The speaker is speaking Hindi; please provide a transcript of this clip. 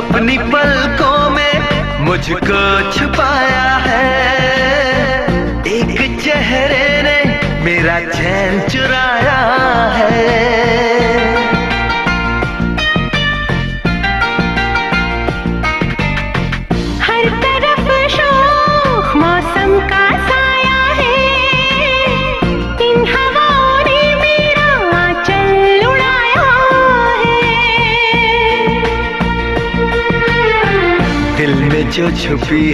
अपनी पलकों में मुझको छुपाया है। एक चेहरे ने मेरा चैन चुराया है। हर तरफ शोख मौसम का साया है। इन हवाओं ने मेरा आंचल उड़ाया है। दिल में जो छुपी